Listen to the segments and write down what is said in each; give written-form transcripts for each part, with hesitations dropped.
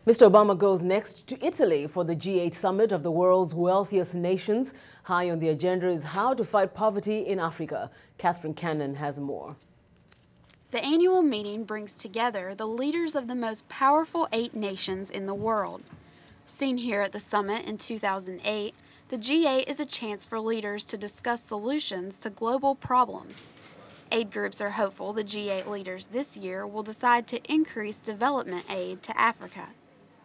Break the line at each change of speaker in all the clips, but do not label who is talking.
Mr. Obama goes next to Italy for the G8 summit of the world's wealthiest nations. High on the agenda is how to fight poverty in Africa. Catherine Cannon has more.
The annual meeting brings together the leaders of the most powerful 8 nations in the world. Seen here at the summit in 2008, the G8 is a chance for leaders to discuss solutions to global problems. Aid groups are hopeful the G8 leaders this year will decide to increase development aid to Africa.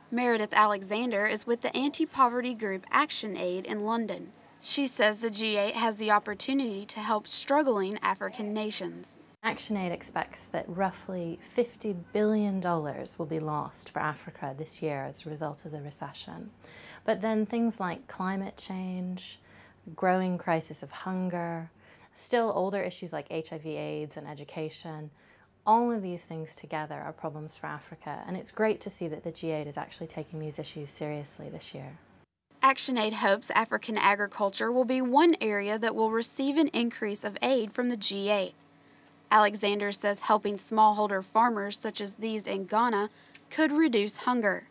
Meredith Alexander is with the anti-poverty group Action Aid in London. She says the G8 has the opportunity to help struggling African nations.
Action Aid expects that roughly $50 billion will be lost for Africa this year as a result of the recession. But then things like climate change, growing crisis of hunger, still older issues like HIV/AIDS and education, all of these things together are problems for Africa, and it's great to see that the G8 is actually taking these issues seriously this year.
Action Aid hopes African agriculture will be one area that will receive an increase of aid from the G8. Alexander says helping smallholder farmers such as these in Ghana could reduce hunger.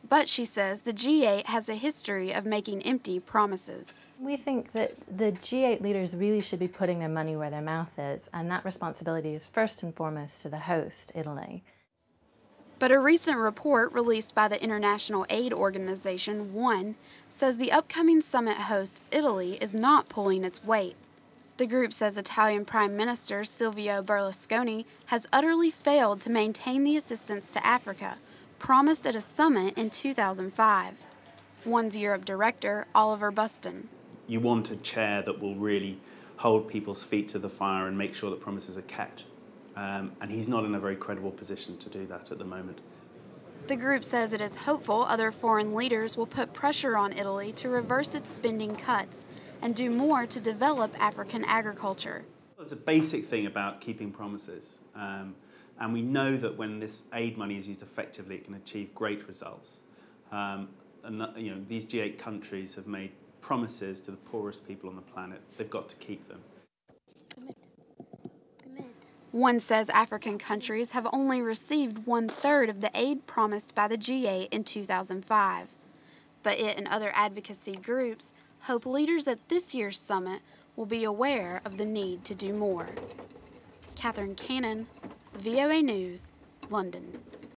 But she says the G8 has a history of making empty promises.
We think that the G8 leaders really should be putting their money where their mouth is, and that responsibility is first and foremost to the host, Italy.
But a recent report released by the international aid organization, WON, says the upcoming summit host, Italy, is not pulling its weight. The group says Italian Prime Minister Silvio Berlusconi has utterly failed to maintain the assistance to Africa promised at a summit in 2005. WON's Europe director, Oliver Buston.
You want a chair that will really hold people's feet to the fire and make sure that promises are kept. And he's not in a very credible position to do that at the moment.
The group says it is hopeful other foreign leaders will put pressure on Italy to reverse its spending cuts and do more to develop African agriculture.
It's a basic thing about keeping promises. And we know that when this aid money is used effectively, it can achieve great results. These G8 countries have made promises to the poorest people on the planet. They've got to keep them.
WON says African countries have only received 1/3 of the aid promised by the G8 in 2005. But it and other advocacy groups hope leaders at this year's summit will be aware of the need to do more. Catherine Cannon, VOA News, London.